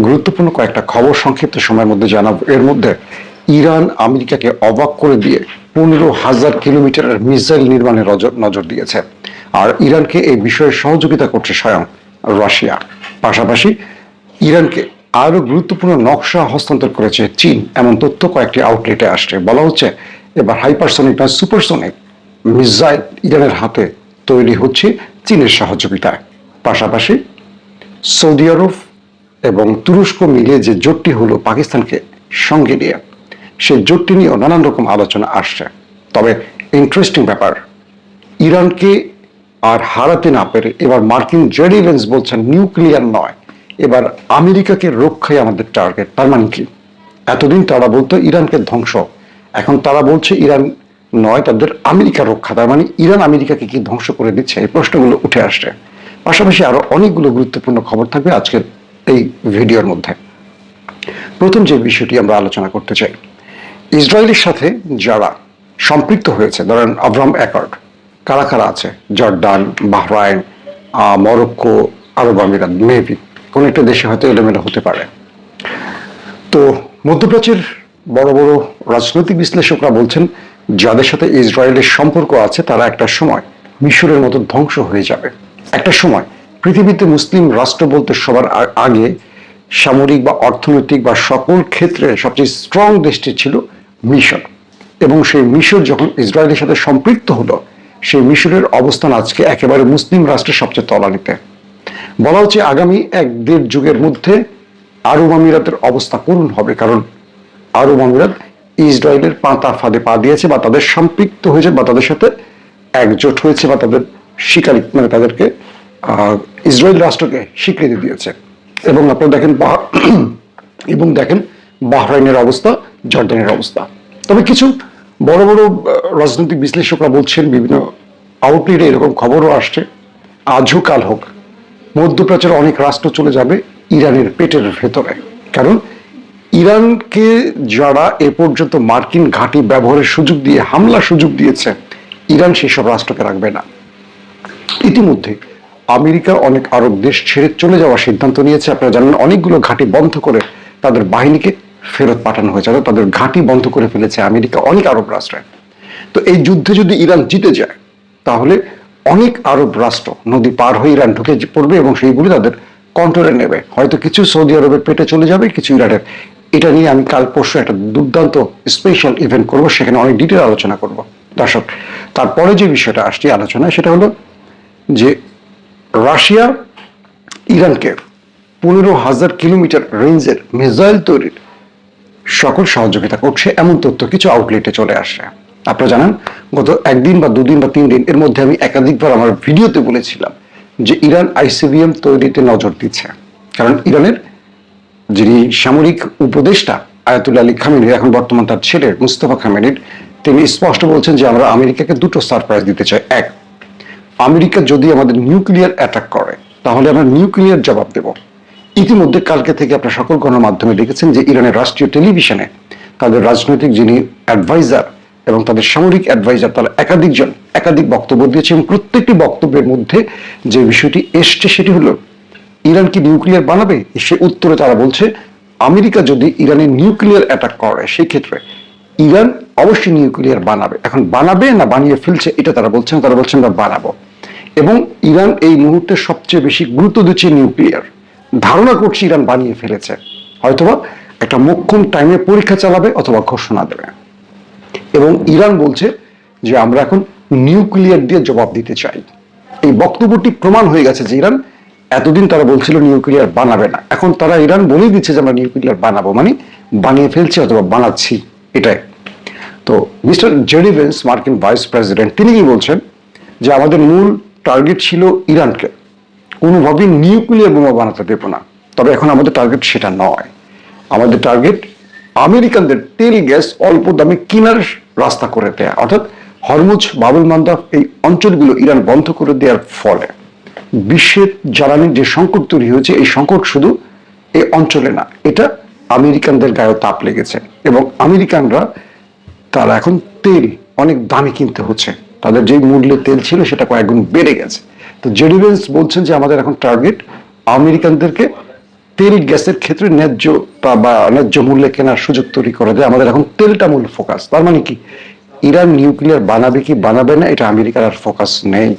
গুরুত্বপূর্ণ কয়েকটা খবর সংক্ষিপ্ত সময়ের মধ্যে জানাবো। এর মধ্যে ইরান আমেরিকাকে অবাক করে দিয়ে 15,000 কিলোমিটারের মিসাইল নির্মাণে নজর দিয়েছে। আর ইরানকে এই বিষয়ে সহযোগিতা করছে স্বয়ং রাশিয়া। পাশাপাশি ইরানকে আরো গুরুত্বপূর্ণ নকশা হস্তান্তর করেছে চীন, এমন তথ্য কয়েকটি আউটলেটে আসছে। বলা হচ্ছে এবার হাইপারসনিক নয়, সুপারসনিক মিসাইল ইরানের হাতে তৈরি হচ্ছে চীনের সহযোগিতায়। পাশাপাশি সৌদি আরব এবং তুরস্ক মিলিয়ে যে জোটটি হলো পাকিস্তানকে সঙ্গে নিয়ে, সেই জোটটি নিয়েও নানান রকম আলোচনা আসছে। তবে ইন্টারেস্টিং ব্যাপার, ইরানকে আর হারাতে না পেরে এবার মার্কিন জেডি ভেন্স বলছেন নিউক্লিয়ার নয়, এবার আমেরিকাকে রক্ষাই আমাদের টার্গেট। তার মানে কি? এতদিন তারা বলতো ইরানকে ধ্বংস, এখন তারা বলছে ইরান নয়, তাদের আমেরিকা রক্ষা। তার মানে ইরান আমেরিকাকে কি ধ্বংস করে দিচ্ছে? এই প্রশ্নগুলো উঠে আসছে। পাশাপাশি আরো অনেকগুলো গুরুত্বপূর্ণ খবর থাকবে আজকের এই ভিডিওর মধ্যে। প্রথম যে বিষয়টি আমরা আলোচনা করতে চাই, ইসরায়েলের সাথে যারা সম্পৃক্ত হয়েছে, ধরেন আব্রাহাম অ্যাকর্ড, কারা কারা আছে? জর্ডান, বাহরাইন, মরক্কো, আরব আমিরাত, মেবি কোন একটা দেশে হয়তো এলোমেলো হতে পারে। তো মধ্যপ্রাচ্যের বড় বড় রাজনৈতিক বিশ্লেষকরা বলছেন যাদের সাথে ইসরায়েলের সম্পর্ক আছে তারা একটা সময় মিশরের মতো ধ্বংস হয়ে যাবে। একটা সময় পৃথিবীতে মুসলিম রাষ্ট্র বলতে সবার আগে সামরিক বা অর্থনৈতিক বা সকল ক্ষেত্রে সবচেয়ে স্ট্রং দেশটি ছিল মিশর, এবং সেই মিশর যখন ইসরায়েলের সাথে সম্পৃক্ত হলো, সেই মিশরের অবস্থান আজকে একেবারে মুসলিম রাষ্ট্রের সবচেয়ে তলানিতে। বলা হচ্ছে আগামী 1-1.5 যুগের মধ্যে আরব আমিরাতের অবস্থা করুণ হবে, কারণ আরব আমিরাত ইসরায়েলের পাতা ফাঁদে পা দিয়েছে, বা তাদের সম্পৃক্ত হয়েছে, বা তাদের সাথে একজোট হয়েছে, বা তাদের স্বীকার মানে তাদেরকে ইসরায়েল রাষ্ট্রকে স্বীকৃতি দিয়েছে। এবং আপনারা দেখেন বাহরাইনের অবস্থা, জর্ডানের অবস্থা। তবে কিছু বড় বড় রাজনৈতিক বিশ্লেষকরা বলছেন, বিভিন্ন আউটলেটে এরকম খবরও আসছে, আজ হোক কাল হোক মধ্যপ্রাচ্যের অনেক রাষ্ট্র চলে যাবে ইরানের পেটের ভেতরে। কারণ ইরানকে যারা এ পর্যন্ত মার্কিন ঘাঁটি ব্যবহারের সুযোগ দিয়ে হামলার সুযোগ দিয়েছে, ইরান সেসব রাষ্ট্রকে রাখবে না। ইতিমধ্যে আমেরিকা অনেক আরব দেশ ছেড়ে চলে যাওয়ার সিদ্ধান্ত নিয়েছে। আপনারা জানেন অনেকগুলো ঘাঁটি বন্ধ করে তাদের বাহিনীকে ফেরত পাঠানো হয়েছে, তাদের ঘাঁটি বন্ধ করে ফেলেছে আমেরিকা অনেক আরব রাষ্ট্রে। তো এই যুদ্ধে যদি ইরান জিতে যায়, তাহলে অনেক আরব রাষ্ট্র নদী পার হয়ে ইরান ঢুকে পড়বে এবং সেইগুলি তাদের কন্ট্রোলে নেবে। হয়তো কিছু সৌদি আরবের পেটে চলে যাবে, কিছু ইরানের। এটা নিয়ে আমি কাল পরশু একটা দুর্দান্ত স্পেশাল ইভেন্ট করব, সেখানে অনেক ডিটেল আলোচনা করব দর্শক। তারপরে যে বিষয়টা আসছে আলোচনায়, সেটা হলো যে রাশিয়া ইরানকে 15,000 কিলোমিটার রেঞ্জের মিসাইল তৈরির সকল সহযোগিতা করছে, এমন তথ্য কিছু আউটলেটে চলে আসছে। আপনারা জানেন গত 1 দিন বা 2 দিন বা 3 দিন এর মধ্যে আমি একাধিকবার আমার ভিডিওতে বলেছিলাম যে ইরান আইসিবিএম তৈরিতে নজর দিচ্ছে। কারণ ইরানের যিনি সামরিক উপদেষ্টা আয়াতুল্লাহ আলী খামেনি, এখন বর্তমান তার ছেলে মুস্তফা খামেনির, তিনি স্পষ্ট বলছেন যে আমরা আমেরিকাকে দুটো সারপ্রাইজ দিতে চাই। এক, আমেরিকা যদি আমাদের নিউক্লিয়ার অ্যাটাক করে তাহলে আমরা নিউক্লিয়ার জবাব দেব। ইতিমধ্যে কালকে থেকে আপনারা সকল গণমাধ্যমে দেখেছেন যে ইরানের রাষ্ট্রীয় টেলিভিশনে তাদের রাজনৈতিক যিনি অ্যাডভাইজার এবং তাদের সামরিক অ্যাডভাইজার, তারা একাধিক বক্তব্য দিয়েছে, এবং প্রত্যেকটি বক্তব্যের মধ্যে যে বিষয়টি এসছে সেটি হলো ইরান কি নিউক্লিয়ার বানাবে। সে উত্তরে তারা বলছে আমেরিকা যদি ইরানের নিউক্লিয়ার অ্যাটাক করে সেই ক্ষেত্রে ইরান অবশ্যই নিউক্লিয়ার বানাবে। এখন বানাবে না বানিয়ে ফেলছে এটা তারা বলছেন আমরা বানাবো। এবং ইরান এই মুহূর্তে সবচেয়ে বেশি গুরুত্ব দিচ্ছে নিউক্লিয়ার। ধারণা করছে ইরান বানিয়ে ফেলেছে, হয়তোবা একটা মোক্ষম টাইমে পরীক্ষা চালাবে অথবা ঘোষণা দেবে। এবং ইরান বলছে যে আমরা এখন নিউক্লিয়ার দিয়ে জবাব দিতে চাই। এই বক্তব্যটি প্রমাণ হয়ে গেছে যে ইরান এতদিন তারা বলছিল নিউক্লিয়ার বানাবে না, এখন তারা ইরান বলেই দিচ্ছে যে আমরা নিউক্লিয়ার বানাবো, মানে বানিয়ে ফেলছি অথবা বানাচ্ছি, এটাই। তো মিস্টার জেডি ভেন্স, মার্কিন ভাইস প্রেসিডেন্ট, তিনি কি বলছেন যে আমাদের মূল টার্গেট ছিল ইরানকে কোনোভাবেই নিউক্লিয়ার বোমা বানাতে দেব না। তবে এখন আমাদের টার্গেট সেটা নয়, আমাদের টার্গেট আমেরিকানদের তেল গ্যাস অল্প দামে কেনার রাস্তা করে দেয়া, অর্থাৎ হরমুজ, বাবুল মান্দাব এই অঞ্চলগুলো ইরান বন্ধ করে দেওয়ার ফলে বিশ্বের জ্বালানির যে সংকট তৈরি হয়েছে, এই সংকট শুধু এই অঞ্চলে না, এটা আমেরিকানদের গায়ে তাপ লেগেছে। এবং আমেরিকানরা তারা এখন তেল অনেক দামে কিনতে হচ্ছে, তাদের যে মূল্যে তেল ছিল সেটা কয়েকগুণ বেড়ে গেছে। তো জেডি ভেন্স বলছেন যে আমাদের এখন টার্গেট আমেরিকানদেরকে তেল গ্যাসের ক্ষেত্রে ন্যায্যতা বা ন্যায্য মূল্যে কেনার সুযোগ তৈরি করা যায়। আমাদের এখন তেলটা মূল ফোকাস। তার মানে কি, ইরান নিউক্লিয়ার বানাবে কি বানাবে না এটা আমেরিকার আর ফোকাস নেই,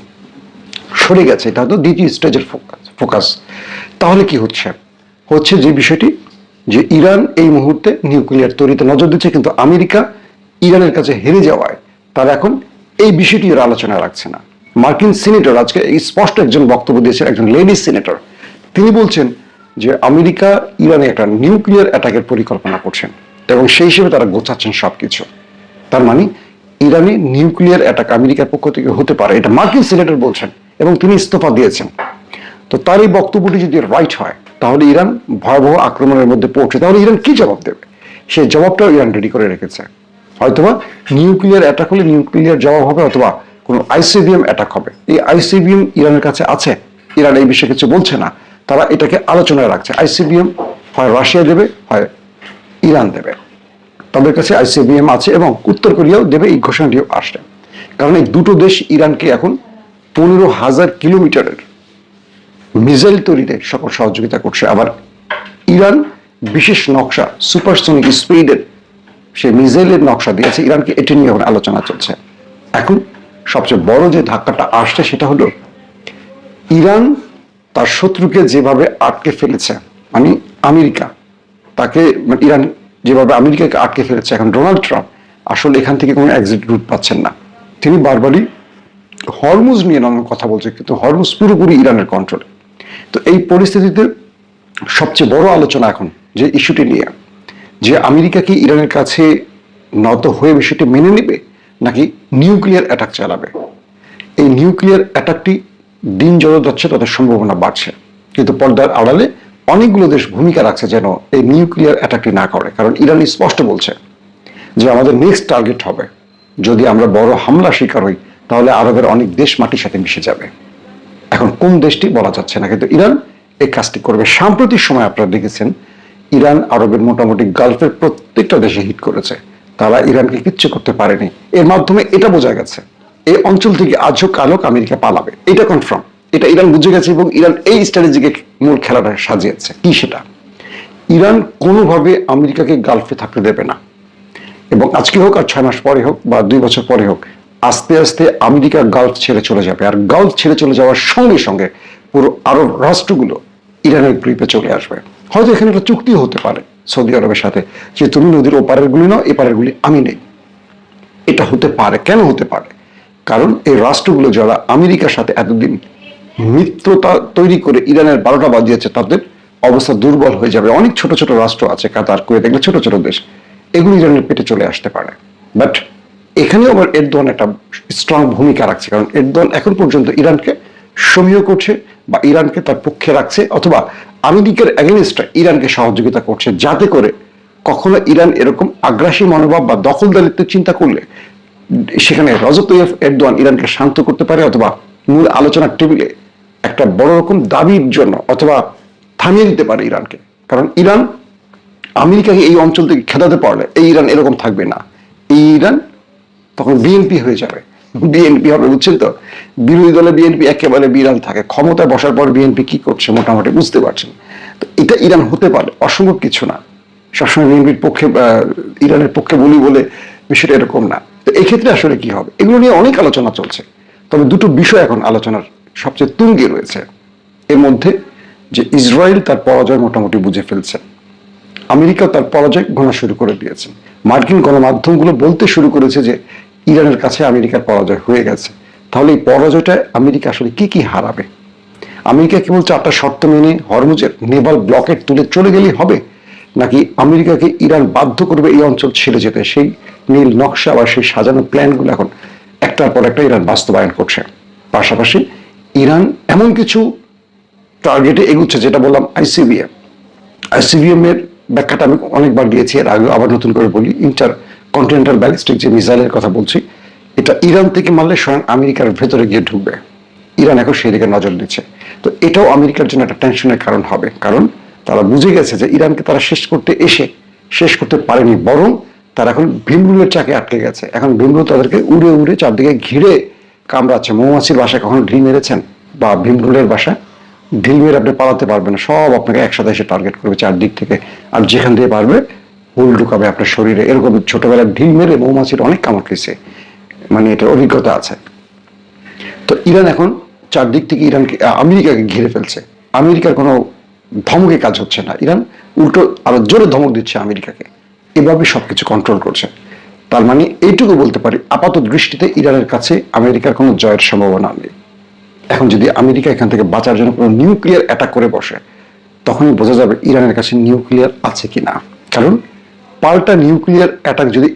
সরে গেছে। এটা তো দ্বিতীয় স্টেজের ফোকাস। তাহলে কি হচ্ছে, হচ্ছে যে বিষয়টি যে ইরান এই মুহূর্তে নিউক্লিয়ার তৈরিতে নজর দিচ্ছে, কিন্তু আমেরিকা ইরানের কাছে হেরে যাওয়ায় তারা এখন এই বিষয়টি ওরা আলোচনা রাখছে না। মার্কিন সিনেটর আজকে এই স্পষ্ট একজন বক্তব্য দিয়েছেন, একজন লেডি সিনেটর। তিনি বলছেন যে আমেরিকা ইরানে একটা নিউক্লিয়ার অ্যাটাকের পরিকল্পনা করছেন এবং সেই হিসেবে তারা গোছাচ্ছেন সবকিছু। তার মানে ইরানে নিউক্লিয়ার অ্যাটাক আমেরিকার পক্ষ থেকে হতে পারে, এটা মার্কিন সিনেটর বলছেন এবং তিনি ইস্তফা দিয়েছেন। তো তার এই বক্তব্যটি যদি রাইট হয় তাহলে ইরান ভয়াবহ আক্রমণের মধ্যে পৌঁছে, তাহলে ইরান কি জবাব দেবে? সেই জবাবটাও ইরান রেডি করে রেখেছে। হয়তোবা নিউক্লিয়ার অ্যাটাক হলে নিউক্লিয়ার জবাব হবে, অথবা কোনো আইসিবিএম অ্যাটাক হবে। এই আইসিবিএম ইরানের কাছে আছে, ইরান এই বিষয়ে কিছু বলছে না, তারা এটাকে আলোচনায় রাখছে। আইসিবিএম হয় রাশিয়া দেবে, হয় ইরান দেবে, তাদের কাছে আইসিবিএম আছে এবং উত্তর কোরিয়াও দেবে, এই ঘোষণাটিও আসছে। কারণ এই দুটো দেশ ইরানকে এখন 15,000 কিলোমিটারের মিসাইল তৈরিতে সকল সহযোগিতা করছে। আবার ইরান বিশেষ নকশা সুপারসনিক স্পিডের সে মিসাইলের নকশা দিয়েছে ইরানকে, এটি নিয়ে এখন আলোচনা চলছে। এখন সবচেয়ে বড় যে ধাক্কাটা আসছে সেটা হলো ইরান তার শত্রুকে যেভাবে আটকে ফেলেছে, মানে আমেরিকা তাকে, ইরান যেভাবে আমেরিকাকে আটকে ফেলেছে, এখন ডোনাল্ড ট্রাম্প আসলে এখান থেকে কোনো এক্সিট রুট পাচ্ছেন না। তিনি বারবারই হরমুজ নিয়ে নানান কথা বলছে, কিন্তু হরমুজ পুরোপুরি ইরানের কন্ট্রোলে। তো এই পরিস্থিতিতে সবচেয়ে বড় আলোচনা এখন যে ইস্যুটি নিয়ে, যে আমেরিকা কি ইরানের কাছে নত হয়ে বিষয়টি মেনে নেবে নাকি নিউক্লিয়ার অ্যাটাক চালাবে। এই নিউক্লিয়ার অ্যাটাকটি দিন যত যাচ্ছে তত সম্ভাবনা বাড়ছে, কিন্তু পর্দার আড়ালে অনেকগুলো দেশ ভূমিকা রাখছে যেন এই নিউক্লিয়ার অ্যাটাকটি না করে। কারণ ইরান স্পষ্ট বলছে যে আমাদের নেক্সট টার্গেট হবে, যদি আমরা বড় হামলা শিকার হই তাহলে আরবের অনেক দেশ মাটির সাথে মিশে যাবে। এখন কোন দেশটি বলা যাচ্ছে না, কিন্তু ইরান এই কাজটি করবে। সাম্প্রতিক সময় আপনারা দেখেছেন ইরান আরবের মোটামুটি গালফের প্রত্যেকটা দেশে হিট করেছে, তারা ইরানকে কিচ্ছু করতে পারেনি। এর মাধ্যমে এটা বোঝা গেছে এই অঞ্চল থেকে আজও কালক আমেরিকা পালাবে, এটা কনফার্ম। এটা ইরান বুঝে গেছে এবং ইরান এই স্ট্র্যাটেজিকে মূল খেলাটা সাজিয়েছে। কি সেটা, ইরান কোনোভাবে আমেরিকাকে গালফে থাকতে দেবে না, এবং আজকে হোক আর 6 মাস পরে হোক বা 2 বছর পরে হোক, আস্তে আস্তে আমেরিকা গালফ ছেড়ে চলে যাবে। আর গালফ ছেড়ে চলে যাওয়ার সঙ্গে সঙ্গে পুরো আরব রাষ্ট্রগুলো ইরানের গ্রিপে চলে আসবে। হয়তো এখানে একটা চুক্তি হতে পারে সৌদি আরবের সাথে, যে তুমি নদীর ওপারের গুলি নাও, এপারের গুলি আমি নেই। এটা হতে পারে। কেন হতে পারে? কারণ এই রাষ্ট্রগুলো যারা আমেরিকার সাথে এতদিন মিত্রতা তৈরি করে ইরানের 12টা বাজিয়েছে, তাদের অবস্থা দুর্বল হয়ে যাবে। অনেক ছোট ছোট রাষ্ট্র আছে, কাতার, কুয়েত, এগুলো ছোট ছোট দেশ, এগুলো ইরানের পেটে চলে আসতে পারে। বাট এখানেও আবার এরদোয়ান একটা স্ট্রং ভূমিকা রাখছে, কারণ এরদোয়ান এখন পর্যন্ত ইরানকে সমীহ করছে বা ইরানকে তার পক্ষে রাখছে, অথবা আমেরিকার এগেনস্টে ইরানকে সহযোগিতা করছে, যাতে করে কখনো ইরান এরকম আগ্রাসী মনোভাব বা দখলদারিত্বের চিন্তা করলে সেখানে রজব তৈয়ব এরদোয়ান ইরানকে শান্ত করতে পারে, অথবা মূল আলোচনার টেবিলে একটা বড় রকম দাবির জন্য অথবা থামিয়ে দিতে পারে ইরানকে। কারণ ইরান আমেরিকাকে এই অঞ্চল থেকে খেদাতে পারলে এই ইরান এরকম থাকবে না, এই ইরান তখন বিএনপি হয়ে যাবে। বিএনপি হবে, বুঝছেন তো, বিরোধী দলে বিএনপি একেবারে বিড়াল থাকে। ক্ষমতায় বসার পর বিএনপি কি করছে মোটামুটি বুঝতে পারছেন। তো এটা ইরান হতে পারে, অসম্ভব কিছু না। সবসময় বিএনপির পক্ষে ইরানের পক্ষে বলি বলে বিষয়টা এরকম না। তো এই ক্ষেত্রে আসলে কি হবে, এগুলো নিয়ে অনেক আলোচনা চলছে। তবে দুটো বিষয় এখন আলোচনার সবচেয়ে তুঙ্গে রয়েছে। এর মধ্যে যে ইসরায়েল তার পরাজয় মোটামুটি বুঝে ফেলছে, আমেরিকা তার পরাজয় ঘোষণা শুরু করে দিয়েছে, মার্কিন গণমাধ্যমগুলো বলতে শুরু করেছে যে ইরানের কাছে আমেরিকার পরাজয় হয়ে গেছে। তাহলে এই পরাজয়টা আমেরিকা আসলে কি কি হারাবে? আমেরিকা কেবল 4টা শর্ত মেনে হরমুজের নেভাল ব্লকেট তুলে চলে গেলেই হবে, নাকি আমেরিকাকে ইরান বাধ্য করবে এই অঞ্চল ছেড়ে যেতে? সেই নীল নকশা বা সেই সাজানো প্ল্যানগুলো এখন একটার পর একটা ইরান বাস্তবায়ন করছে। পাশাপাশি ইরান এমন কিছু টার্গেটে এগুচ্ছে, যেটা বললাম আইসিবিএম। আইসিবিএম এর ব্যাখ্যাটা আমি অনেকবার দিয়েছি, এর আগে আবার নতুন করে বলি। ইন্টার কন্টিনেন্টাল ব্যালিস্টিক যে মিসাইলের কথা বলছি, এটা ইরান থেকে মারলে স্বয়ং আমেরিকার ভেতরে গিয়ে ঢুকবে। ইরান এখন সেই দিকে নজর দিচ্ছে। তো এটাও আমেরিকার জন্য একটা টেনশনের কারণ হবে, কারণ তারা বুঝে গেছে যে ইরানকে তারা শেষ করতে এসে শেষ করতে পারেনি, বরং তারা এখন ভীমরুলের চাকে আটকে গেছে। এখন ভীমরুল তাদেরকে উড়ে উড়ে চারদিকে ঘিরে কামড়াচ্ছে। মৌমাছির বাসায় কখনো ঢিল মেরেছেন বা ভীমরুলের বাসায়? ঢিল মেরে আপনি পালাতে পারবেন না, সব আপনাকে একসাথে এসে টার্গেট করবে চারদিক থেকে, আর যেখান দিয়ে পারবে হুল ঢুকাবে আপনার শরীরে। এরকম ছোটবেলায় ঢিল মেরে মৌমাছির অনেক কামড় খেয়েছে, মানে এটার অভিজ্ঞতা আছে। তো ইরান এখন চারদিক থেকে ইরানকে আমেরিকাকে ঘিরে ফেলছে। আমেরিকার কোনো ধমকে কাজ হচ্ছে না, ইরান উল্টো আরো জোরে ধমক দিচ্ছে আমেরিকাকে, এভাবে সবকিছু কন্ট্রোল করছে। তার মানে এইটুকু বলতে পারি, আপাত দৃষ্টিতে ইরানের কাছে আমেরিকার কোনো জয়ের সম্ভাবনা নেই। এখন যদি আমেরিকা এখান থেকে বাঁচার জন্য কোনো নিউক্লিয়ার অ্যাটাক করে বসে, তখনই বোঝা যাবে ইরানের কাছে নিউক্লিয়ার আছে কিনা। কারণ পাল্টা নিউক্লিয়ার অ্যাটাক যদি